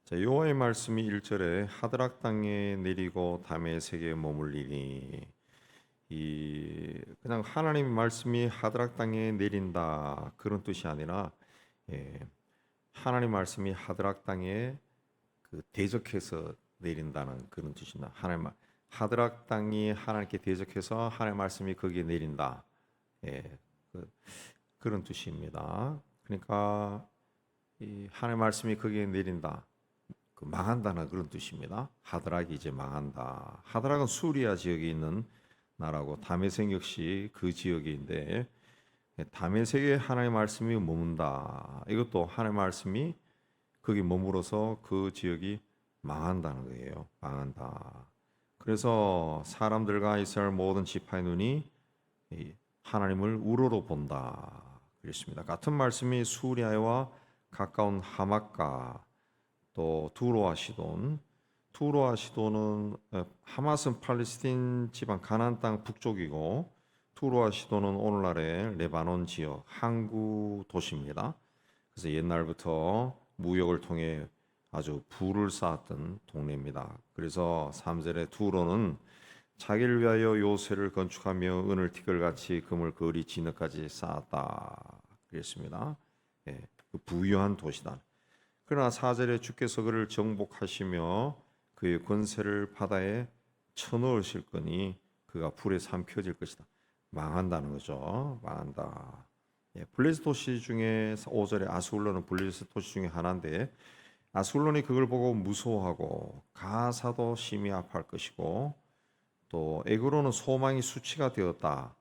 자, 여호와의 말씀이 1절에 하드락 땅에 내리고 다메섹에 머물리니, 그냥 하나님의 말씀이 하드락 땅에 내린다 그런 뜻이 아니라, 예, 하나님 말씀이 하드락 땅에 대적해서 내린다는 그런 뜻입니다. 하드락 땅이 하나님께 대적해서 하나님 말씀이 거기에 내린다. 예, 그런 뜻입니다. 그러니까 이 하나님 말씀이 거기에 내린다. 망한다는 그런 뜻입니다. 하드락이 이제 망한다. 하드락은 수리아 지역에 있는 나라고 다메섹 역시 그 지역인데, 다메섹에 하나님의 말씀이 머문다. 이것도 하나님의 말씀이 거기 머물어서 그 지역이 망한다는 거예요. 망한다. 그래서 사람들과 이스라엘 모든 지파의 눈이 하나님을 우러러 본다. 그랬습니다. 같은 말씀이 수리아와 가까운 하맛과 또 투로아 시돈은 하맛은 팔레스틴 지방 가나안 땅 북쪽이고, 투로아 시돈은 오늘날의 레바논 지역 항구 도시입니다. 그래서 옛날부터 무역을 통해 아주 부를 쌓았던 동네입니다. 그래서 3절에 투로는 자기를 위하여 요새를 건축하며 은을 티끌같이 금을 거리 진흙까지 쌓았다 그랬습니다. 예, 그 부유한 도시다. 그러나 4절에 주께서 그를 정복하시며 그의 권세를 바다에 쳐넣으실 거니 그가 불에 삼켜질 것이다. 망한다는 거죠. 망한다. 예, 블레셋 도시 중에 5절에 아수울론은 블레셋 도시 중에 하나인데, 아수울론이 그걸 보고 무서워하고 가사도 심히 아파할 것이고, 또 에그로는 소망이 수치가 되었다.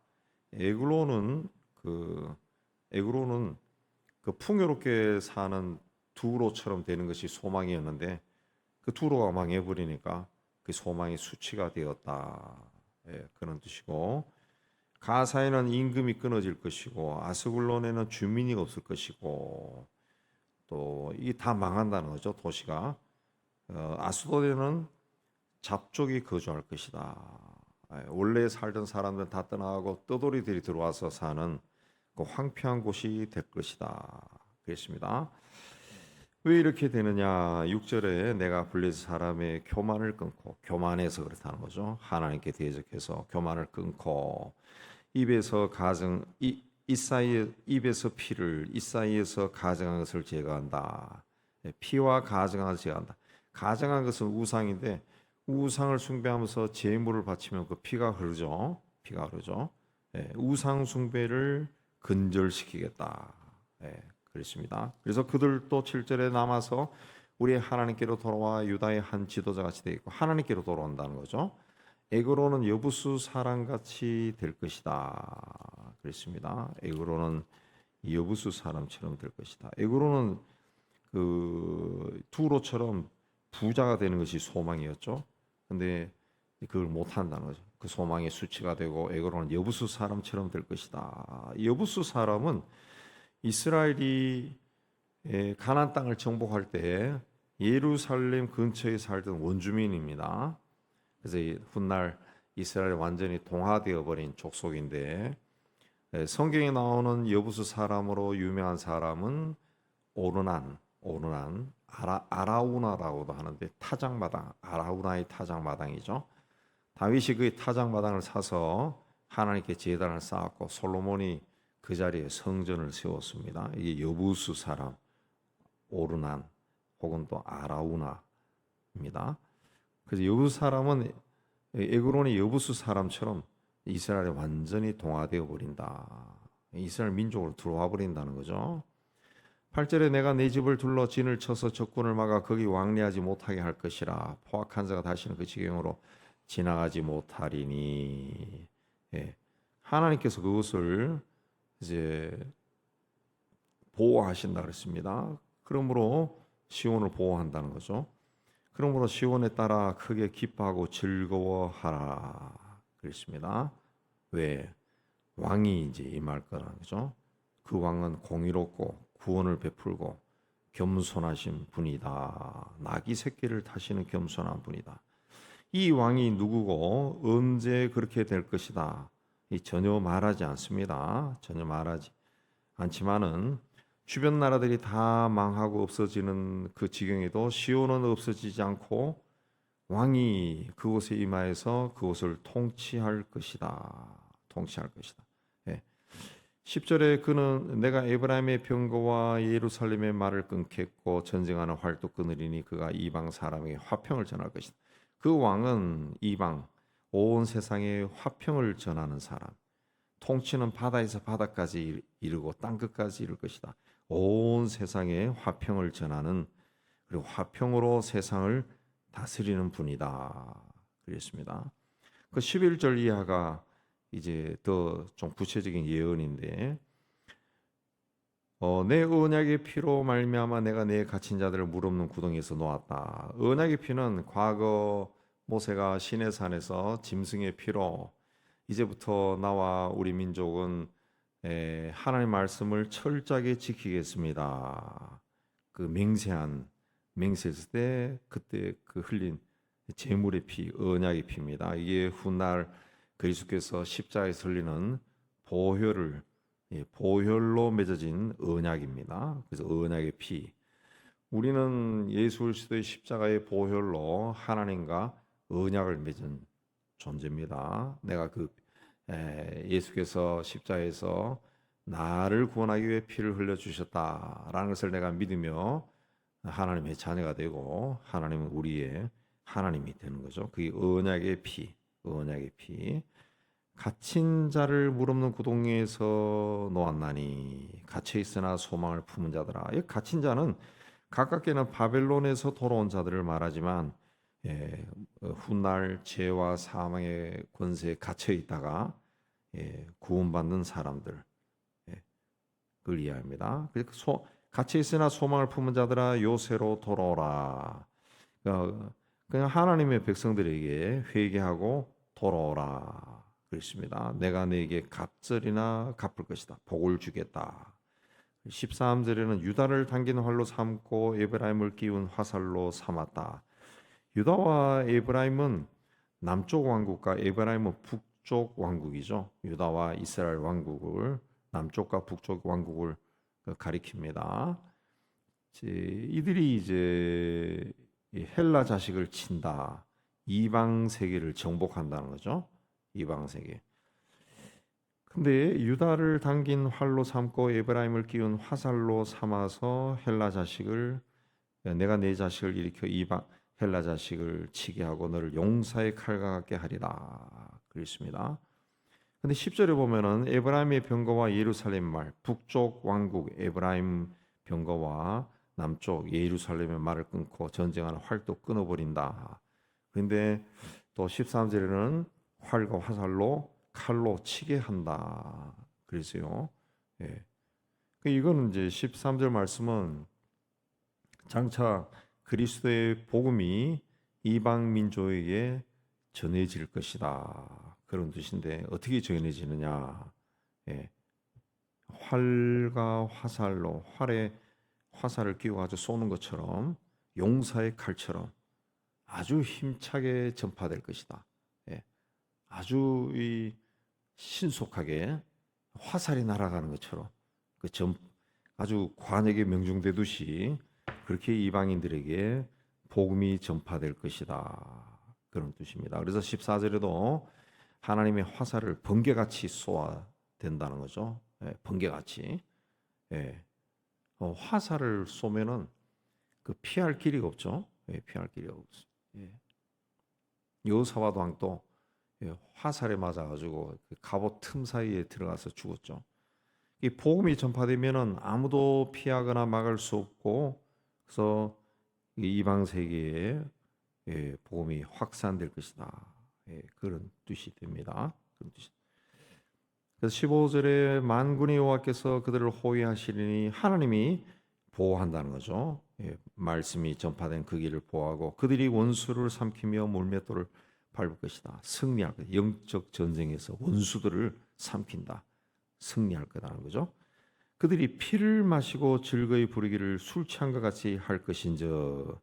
에그로는 그 풍요롭게 사는 두로처럼 되는 것이 소망이었는데, 그 두로가 망해버리니까 그 소망이 수치가 되었다. 예, 그런 뜻이고, 가사에는 임금이 끊어질 것이고, 아스글론에는 주민이 없을 것이고, 또 이게 다 망한다는 거죠. 도시가. 아스도드에는 잡족이 거주할 것이다. 예, 원래 살던 사람들 다 떠나가고 떠돌이들이 들어와서 사는 그 황폐한 곳이 될 것이다. 그랬습니다. 왜 이렇게 되느냐? 6절에 내가 블레셋 사람의 교만을 끊고, 교만해서 그렇다는 거죠. 하나님께 대적해서 교만을 끊고, 입에서 피를 이사이에서 가증한 것을 제거한다. 피와 가증한 것을 제거한다. 가증한 것은 우상인데, 우상을 숭배하면서 제물을 바치면 그 피가 흐르죠. 피가 흐르죠. 우상 숭배를 근절시키겠다. 그렇습니다. 그래서 그들도 7절에 남아서 우리의 하나님께로 돌아와 유다의 한 지도자같이 되어 있고, 하나님께로 돌아온다는 거죠. 에그로는 여부수 사람같이 될 것이다. 그랬습니다. 에그로는 여부수 사람처럼 될 것이다. 에그로는 그 두로처럼 부자가 되는 것이 소망이었죠. 근데 그걸 못 한다는 거죠. 그 소망의 수치가 되고, 에그로는 여부수 사람처럼 될 것이다. 여부수 사람은 이스라엘이 가나안 땅을 정복할 때 예루살렘 근처에 살던 원주민입니다. 그래서 훗날 이스라엘이 완전히 동화되어 버린 족속인데, 성경에 나오는 여부수 사람으로 유명한 사람은 아라우나라고도 하는데, 타작마당, 아라우나의 타작마당이죠. 다윗이 그 타작마당을 사서 하나님께 제단을 쌓았고, 솔로몬이 그 자리에 성전을 세웠습니다. 이게 여부수 사람, 오르난 혹은 또 아라우나입니다. 그래서 여부수 사람은 에그론의 여부수 사람처럼 이스라엘에 완전히 동화되어 버린다. 이스라엘 민족으로 들어와 버린다는 거죠. 8절에 내가 내 집을 둘러 진을 쳐서 적군을 막아 거기 왕래하지 못하게 할 것이라. 포악한 자가 다시는 그 지경으로 지나가지 못하리니. 하나님께서 그것을 이제 보호하신다 그랬습니다. 그러므로 시온을 보호한다는 거죠. 그러므로 시온에 따라 크게 기뻐하고 즐거워하라 그랬습니다. 왜? 왕이 이제 임할 거라는 거죠. 그 왕은 공의롭고 구원을 베풀고 겸손하신 분이다. 나귀 새끼를 타시는 겸손한 분이다. 이 왕이 누구고 언제 그렇게 될 것이다. 전혀 말하지 않습니다. 전혀 말하지 않지만은 주변 나라들이 다 망하고 없어지는 그 지경에도 시온은 없어지지 않고 왕이 그곳에 임하여서 그곳을 통치할 것이다. 통치할 것이다. 예. 10절에 그는 내가 에브라임의 병거와 예루살렘의 말을 끊겠고 전쟁하는 활도 끊으리니 그가 이방 사람에게 화평을 전할 것이다. 그 왕은 이방 온 세상에 화평을 전하는 사람. 통치는 바다에서 바다까지 이르고 땅 끝까지 이룰 것이다. 온 세상에 화평을 전하는 그리고 화평으로 세상을 다스리는 분이다. 그랬습니다. 그 11절 이하가 이제 더 좀 구체적인 예언인데 내 언약의 피로 말미암아 내가 내 갇힌 자들을 물 없는 구덩이에서 놓았다. 언약의 피는 과거 모세가 시내산에서 짐승의 피로 이제부터 나와 우리 민족은 하나님의 말씀을 철저하게 지키겠습니다. 그 맹세했을 때 그때 그 흘린 제물의 피, 언약의 피입니다. 이게 훗날 그리스도께서 십자가에서 흘리는 보혈로 맺어진 언약입니다. 그래서 언약의 피. 우리는 예수 그리스도의 십자가의 보혈로 하나님과 언약을 맺은 존재입니다. 내가 예수께서 십자가에서 나를 구원하기 위해 피를 흘려 주셨다라는 것을 내가 믿으며 하나님의 자녀가 되고 하나님은 우리의 하나님이 되는 거죠. 그게 언약의 피, 언약의 피. 갇힌 자를 물 없는 구덩이에서 놓았나니 갇혀 있으나 소망을 품은 자들아. 이 갇힌 자는 가깝게는 바벨론에서 돌아온 자들을 말하지만 훗날 죄와 사망의 권세에 갇혀 있다가 구원받는 사람들 그걸 이해합니다. 갇혀 있으나 소망을 품은 자들아 요새로 돌아오라. 그냥 하나님의 백성들에게 회개하고 돌아오라 그랬습니다. 내가 너에게 갑절이나 갚을 것이다. 복을 주겠다. 13절에는 유다를 당긴 활로 삼고 에브라임을 끼운 화살로 삼았다. 유다와 에브라임은 남쪽 왕국과 에브라임은 북쪽 왕국이죠. 유다와 이스라엘 왕국을 남쪽과 북쪽 왕국을 가리킵니다. 이들이 이제 헬라 자식을 친다. 이방 세계를 정복한다는 거죠. 이방 세계. 근데 유다를 당긴 활로 삼고 에브라임을 끼운 화살로 삼아서 헬라 자식을 내가 내 자식을 일으켜 이방 헬라 자식을 치게 하고 너를 용사의 칼과 같게 하리라 그랬습니다. 근데 10절에 보면은 에브라임의 병거와 예루살렘 말 북쪽 왕국 에브라임 병거와 남쪽 예루살렘의 말을 끊고 전쟁하는 활도 끊어버린다. 그런데 또 13절에는 활과 화살로 칼로 치게 한다. 그랬어요. 이거는 이제 13절 말씀은 장차 그리스도의 복음이 이방 민족에게 전해질 것이다. 그런 뜻인데 어떻게 전해지느냐? 활과 화살로 활에 화살을 끼워 가지고 쏘는 것처럼 용사의 칼처럼 아주 힘차게 전파될 것이다. 아주 신속하게 화살이 날아가는 것처럼 아주 관에게 명중되듯이 그렇게 이방인들에게 복음이 전파될 것이다. 그런 뜻입니다. 그래서 14절에도 하나님의 화살을 번개같이 쏘아 된다는 거죠. 번개같이. 화살을 쏘면은 그 피할 길이가 없죠. 피할 길이가 없어. 여호사밧 왕도 화살에 맞아가지고 갑옷 틈 사이에 들어가서 죽었죠. 이 복음이 전파되면은 아무도 피하거나 막을 수 없고, 그래서 이방 세계에 복음이 확산될 것이다. 그런 뜻이 됩니다. 그런 뜻. 그래서 15절에 만군의 여호와께서 그들을 호위하시리니 하나님이 보호한다는 거죠. 말씀이 전파된 그 길을 보호하고 그들이 원수를 삼키며 물맷돌을 밟을 것이다. 승리할 것. 영적 전쟁에서 원수들을 삼킨다. 승리할 거다는 거죠. 그들이 피를 마시고 즐거이 부르기를 술 취한 것 같이 할 것인저.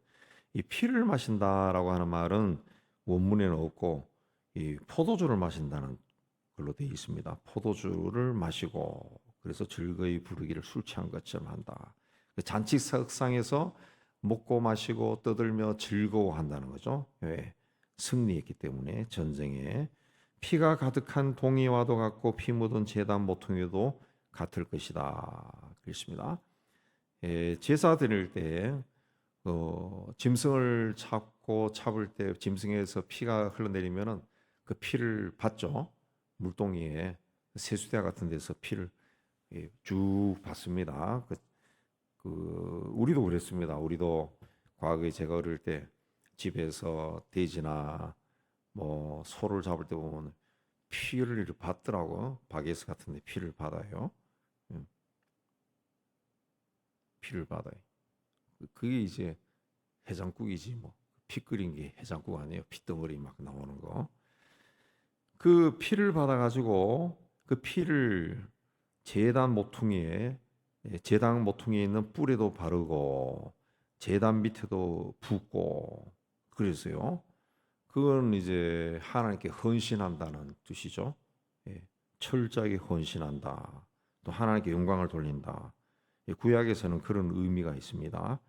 이 피를 마신다라고 하는 말은 원문에는 없고 이 포도주를 마신다는 걸로 되어 있습니다. 포도주를 마시고 그래서 즐거이 부르기를 술 취한 것처럼 한다. 잔치석상에서 먹고 마시고 떠들며 즐거워한다는 거죠. 왜? 승리했기 때문에 전쟁에. 피가 가득한 동이와도 같고 피 묻은 제단 모퉁이도 같을 것이다. 그렇습니다. 제사 드릴 때 짐승을 잡을 때 짐승에서 피가 흘러내리면은 그 피를 받죠. 물동이에 세수대 같은 데서 피를 쭉 받습니다. 우리도 그랬습니다. 우리도 과거에 제가 어릴 때 집에서 돼지나 뭐 소를 잡을 때 보면 피를 이렇게 받더라고. 바게스 같은 데 피를 받아요. 피를 받아요. 그게 이제 해장국이지 뭐. 피 끓인 게 해장국 아니에요. 피덩어리 막 나오는 거. 그 피를 받아가지고 그 피를 제단 모퉁이에 있는 뿔에도 바르고 제단 밑에도 붓고 그랬어요. 그건 이제 하나님께 헌신한다는 뜻이죠. 철저하게 헌신한다. 또 하나님께 영광을 돌린다. 구약에서는 그런 의미가 있습니다.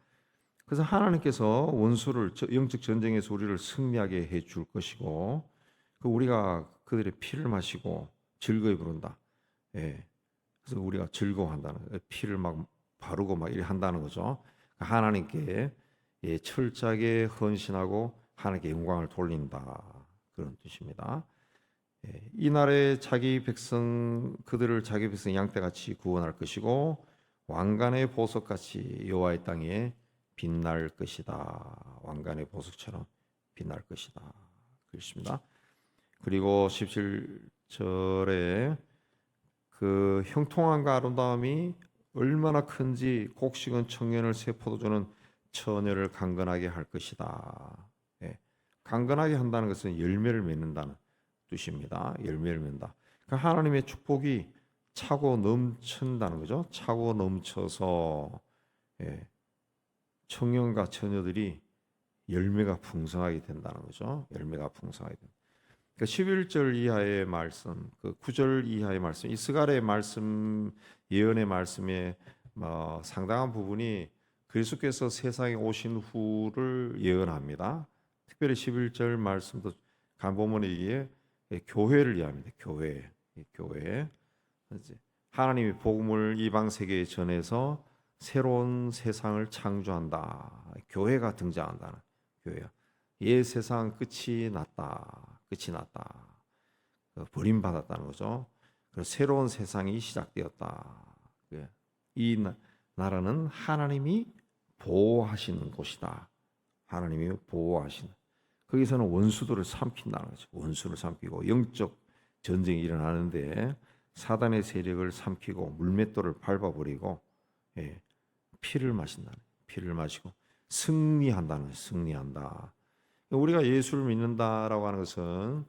그래서 하나님께서 원수를 영적 전쟁에서 우리를 승리하게 해줄 것이고 우리가 그들의 피를 마시고 즐거이 부른다. 그래서 우리가 즐거워한다는 피를 막 바르고 막 이렇게 한다는 거죠. 하나님께 철저하게 헌신하고 하나님께 영광을 돌린다. 그런 뜻입니다. 이날에 그들을 자기 백성 양떼같이 구원할 것이고 왕관의 보석같이 여호와의 땅에 빛날 것이다. 왕관의 보석처럼 빛날 것이다. 그렇습니다. 그리고 17절에 그 형통함과 아름다움이 얼마나 큰지 곡식은 청년을 새 포도주는 처녀를 강건하게 할 것이다. 강건하게 한다는 것은 열매를 맺는다는 뜻입니다. 열매를 맺는다. 그러니까 하나님의 축복이 차고 넘친다는 거죠. 차고 넘쳐서 청년과 처녀들이 열매가 풍성하게 된다는 거죠. 열매가 풍성하게 된다. 그 11절 이하의 말씀, 그 9절 이하의 말씀, 이스갈의 말씀, 예언의 말씀에 상당한 부분이 그리스도께서 세상에 오신 후를 예언합니다. 특별히 11절 말씀도 간 보면 이게 교회를 이해합니다. 교회. 하나님이 복음을 이방 세계에 전해서 새로운 세상을 창조한다. 교회가 등장한다는 교회야. 옛 세상 끝이 났다. 버림받았다는 거죠. 그래서 새로운 세상이 시작되었다. 이 나라는 하나님이 보호하시는 곳이다. 하나님이 보호하시는. 거기서는 원수들을 삼킨다는 거죠. 원수를 삼키고 영적 전쟁이 일어나는데 사단의 세력을 삼키고 물맷돌을 밟아버리고 피를 마신다는. 피를 마시고 승리한다는 거죠. 승리한다. 우리가 예수를 믿는다라고 하는 것은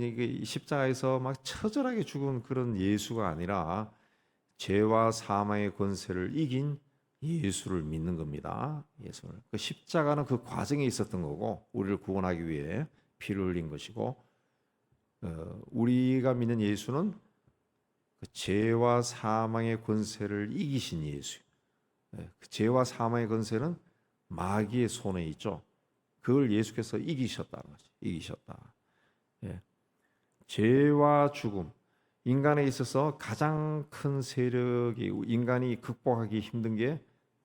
이게 십자가에서 막 처절하게 죽은 그런 예수가 아니라 죄와 사망의 권세를 이긴 예수를 믿는 겁니다. 예수를. 그 십자가는 그 과정에 있었던 거고 우리를 구원하기 위해 피를 흘린 것이고 우리가 믿는 예수는 그 죄와 사망의 권세를 이기신 예수. 그 죄와 사망의 권세는 마귀의 손에 있죠. 그걸 예수께서 이기셨다는 거죠. 이기셨다. 죄와 죽음, 인간에 있어서 가장 큰 세력이 인간이 극복하기 힘든 게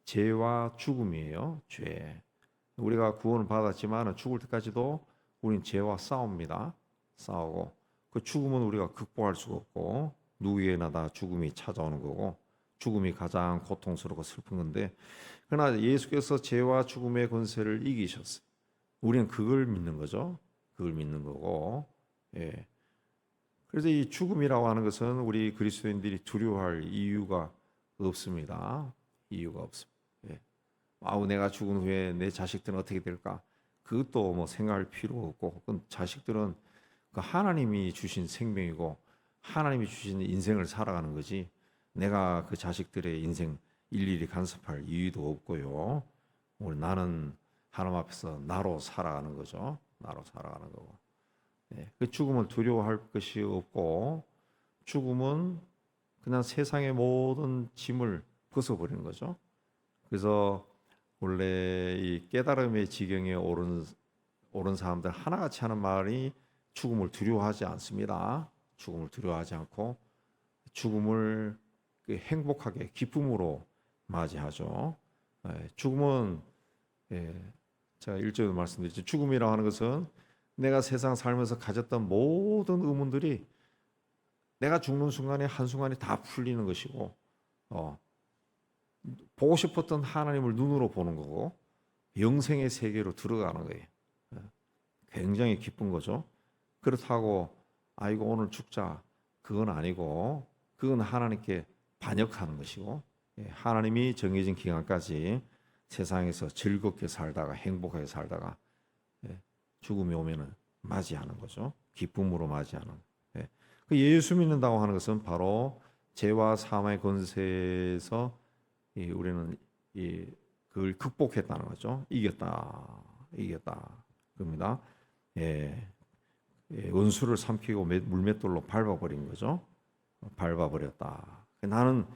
죄와 죽음이에요. 죄. 우리가 구원을 받았지만 죽을 때까지도 우리는 죄와 싸웁니다. 싸우고 그 죽음은 우리가 극복할 수가 없고 누구에나 다 죽음이 찾아오는 거고 죽음이 가장 고통스럽고 슬픈 건데 그러나 예수께서 죄와 죽음의 권세를 이기셨어요. 우리는 그걸 믿는 거죠. 그걸 믿는 거고. 그래서 이 죽음이라고 하는 것은 우리 그리스도인들이 두려워할 이유가 없습니다. 이유가 없습니다. 내가 죽은 후에 내 자식들은 어떻게 될까? 그것도 뭐 생각할 필요 없고, 그건 자식들은 그 하나님이 주신 생명이고 하나님이 주신 인생을 살아가는 거지. 내가 그 자식들의 인생 일일이 간섭할 이유도 없고요. 오늘 나는 하나님 앞에서 나로 살아가는 거죠. 나로 살아가는 거고. 그 죽음을 두려워할 것이 없고 죽음은 그냥 세상의 모든 짐을 벗어버리는 거죠. 그래서 원래 이 깨달음의 지경에 오른 사람들 하나같이 하는 말이 죽음을 두려워하지 않습니다. 죽음을 두려워하지 않고 죽음을 행복하게 기쁨으로 맞이하죠. 죽음은 제가 일전에 말씀드렸죠. 죽음이라고 하는 것은 내가 세상 살면서 가졌던 모든 의문들이 내가 죽는 순간에 한순간에 다 풀리는 것이고 보고 싶었던 하나님을 눈으로 보는 거고 영생의 세계로 들어가는 거예요. 굉장히 기쁜 거죠. 그렇다고 아이고 오늘 죽자 그건 아니고 그건 하나님께 반역하는 것이고 하나님이 정해진 기간까지 세상에서 즐겁게 살다가 행복하게 살다가 죽음이 오면은 맞이하는 거죠. 기쁨으로 맞이하는. 그 예수 믿는다고 하는 것은 바로 죄와 사망의 권세에서 우리는 그걸 극복했다는 거죠. 이겼다. 그럽니다. 원수를 삼키고 물맷돌로 밟아버린 거죠. 밟아버렸다. 나는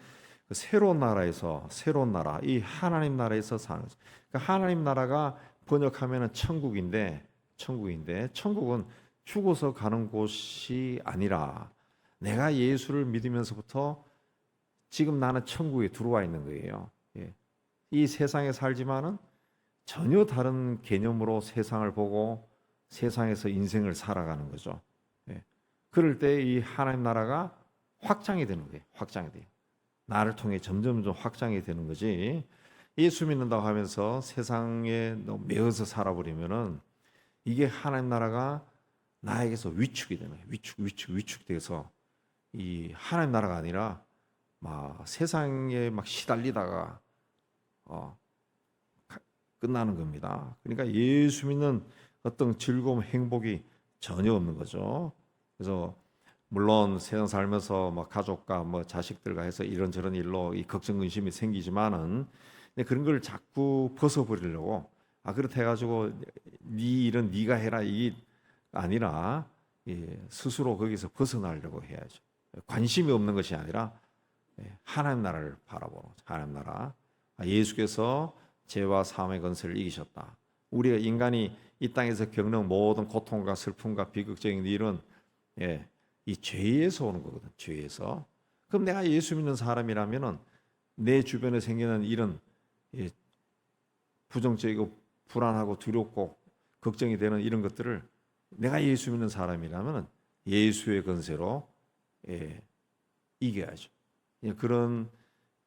그 새로운 나라에서 새로운 나라, 이 하나님 나라에서 사는 거죠. 그러니까 하나님 나라가 번역하면은 천국인데 천국은 죽어서 가는 곳이 아니라 내가 예수를 믿으면서부터 지금 나는 천국에 들어와 있는 거예요. 이 세상에 살지만은 전혀 다른 개념으로 세상을 보고 세상에서 인생을 살아가는 거죠. 그럴 때 이 하나님 나라가 확장이 되는 거예요. 확장이 돼요. 나를 통해 점점 확장이 되는 거지. 예수 믿는다고 하면서 세상에 너무 매어서 살아버리면은 이게 하나님 나라가 나에게서 위축이 되는 거예요. 위축돼서 이 하나님 나라가 아니라 막 세상에 막 시달리다가 끝나는 겁니다. 그러니까 예수 믿는 어떤 즐거움, 행복이 전혀 없는 거죠. 그래서 물론 세상 살면서 뭐 가족과 뭐 자식들과 해서 이런저런 일로 이 걱정 근심이 생기지만은 그런 걸 자꾸 벗어버리려고 그렇다 해가지고 네 일은 네가 해라 이게 아니라 스스로 거기서 벗어나려고 해야죠. 관심이 없는 것이 아니라 하나님 나라를 바라보는 거죠. 하나님 나라. 예수께서 죄와 사망의 권세를 이기셨다. 우리가 인간이 이 땅에서 겪는 모든 고통과 슬픔과 비극적인 일은 이 죄에서 오는 거거든. 죄에서. 그럼 내가 예수 믿는 사람이라면은 내 주변에 생기는 이런 부정적이고 불안하고 두렵고 걱정이 되는 이런 것들을 내가 예수 믿는 사람이라면은 예수의 권세로 이겨야죠. 그런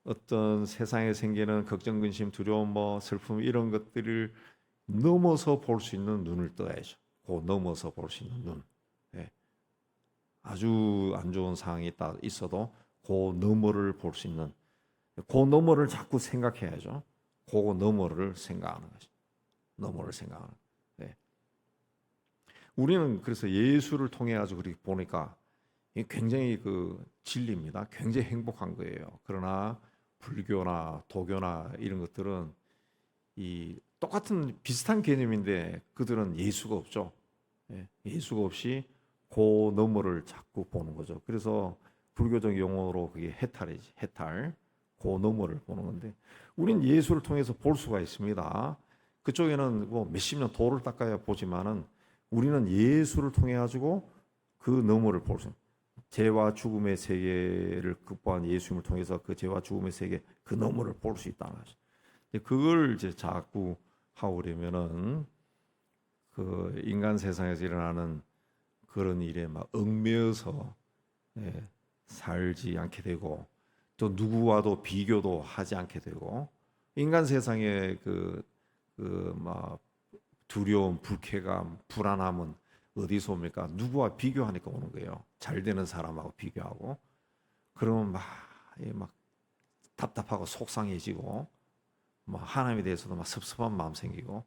어떤 세상에 생기는 걱정, 근심, 두려움, 뭐 슬픔 이런 것들을 넘어서 볼 수 있는 눈을 떠야죠. 그 넘어서 볼 수 있는 눈. 아주 안 좋은 상황이 있어도 그 너머를 볼 수 있는 그 너머를 자꾸 생각해야죠. 그 너머를 생각하는 거죠. 너머를 생각하는. 우리는 그래서 예수를 통해 가지고 그렇게 보니까 굉장히 그 진리입니다. 굉장히 행복한 거예요. 그러나 불교나 도교나 이런 것들은 이 똑같은 비슷한 개념인데 그들은 예수가 없죠. 예수가 없이 그 너머를 자꾸 보는 거죠. 그래서 불교적 용어로 그게 해탈이지. 해탈. 그 너머를 보는 건데 우리는 예수를 통해서 볼 수가 있습니다. 그쪽에는 뭐 몇십 년 도를 닦아야 보지만은 우리는 예수를 통해 가지고 그 너머를 볼 수 있습니다. 죄와 죽음의 세계를 극복한 예수님을 통해서 그 죄와 죽음의 세계 그 너머를 볼 수 있다는 거죠. 그걸 이제 자꾸 하오려면은 그 인간 세상에서 일어나는 그런 일에 막 얽매여서 살지 않게 되고 또 누구와도 비교도 하지 않게 되고 인간 세상의 막 두려움, 불쾌감, 불안함은 어디서 옵니까? 누구와 비교하니까 오는 거예요. 잘 되는 사람하고 비교하고 그러면 막 답답하고 속상해지고 막 하나님에 대해서도 막 섭섭한 마음 생기고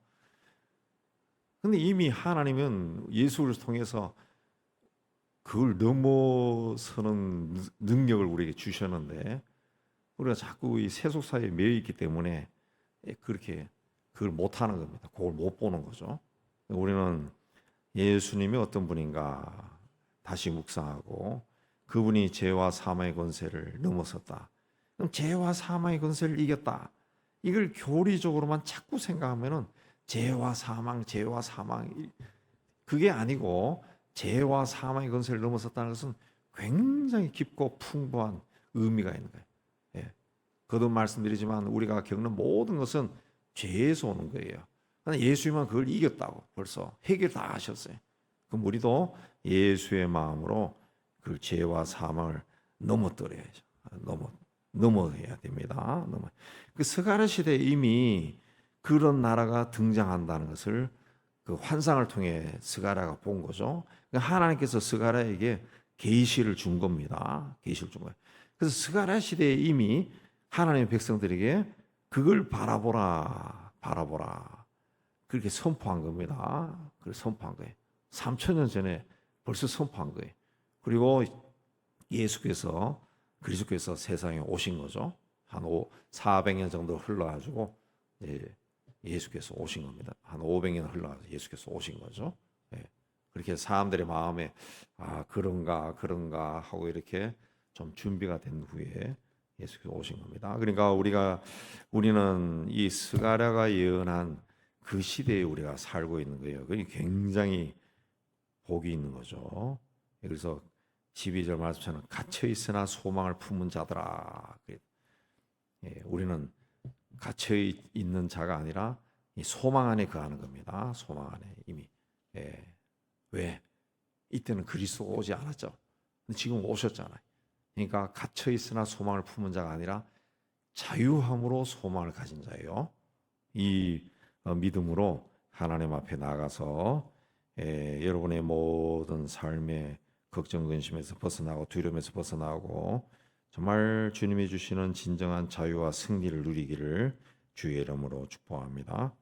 근데 이미 하나님은 예수를 통해서 그걸 넘어서는 능력을 우리에게 주셨는데 우리가 자꾸 이 세속사에 매여 있기 때문에 그렇게 그걸 못하는 겁니다. 그걸 못 보는 거죠. 우리는 예수님이 어떤 분인가 다시 묵상하고 그분이 죄와 사망의 권세를 넘어섰다. 그럼 죄와 사망의 권세를 이겼다. 이걸 교리적으로만 자꾸 생각하면은 죄와 사망, 죄와 사망 그게 아니고 죄와 사망의 권세를 넘어섰다는 것은 굉장히 깊고 풍부한 의미가 있는 거예요. 예. 거듭 말씀드리지만 우리가 겪는 모든 것은 죄에서 오는 거예요. 예수님은 그걸 이겼다고 벌써 해결 다 하셨어요. 그럼 우리도 예수의 마음으로 그 죄와 사망을 넘어뜨려야죠. 넘어야 됩니다. 그 스가랴 시대에 이미 그런 나라가 등장한다는 것을 그 환상을 통해 스가랴가 본 거죠. 그러니까 하나님께서 스가랴에게 계시를 준 겁니다. 계시를 준 거예요. 그래서 스가랴 시대에 이미 하나님의 백성들에게 그걸 바라보라, 바라보라. 그렇게 선포한 겁니다. 그걸 선포한 거예요. 3,000년 전에 벌써 선포한 거예요. 그리고 예수께서 그리스도께서 세상에 오신 거죠. 한 400년 정도 흘러가지고 예수께서 오신 겁니다. 한 500년 흘러가서 예수께서 오신 거죠. 그렇게 사람들의 마음에 그런가 하고 이렇게 좀 준비가 된 후에 예수께서 오신 겁니다. 그러니까 우리는 이 스가랴가 예언한 그 시대에 우리가 살고 있는 거예요. 그게 굉장히 복이 있는 거죠. 그래서 12절 말씀처럼 갇혀 있으나 소망을 품은 자들아. 우리는 갇혀 있는 자가 아니라 이 소망 안에 거하는 겁니다. 소망 안에 이미. 왜? 이때는 그리스도가 오지 않았죠. 근데 지금 오셨잖아요. 그러니까 갇혀 있으나 소망을 품은 자가 아니라 자유함으로 소망을 가진 자예요. 이 믿음으로 하나님 앞에 나가서 여러분의 모든 삶의 걱정 근심에서 벗어나고 두려움에서 벗어나고 정말 주님이 주시는 진정한 자유와 승리를 누리기를 주의 이름으로 축복합니다.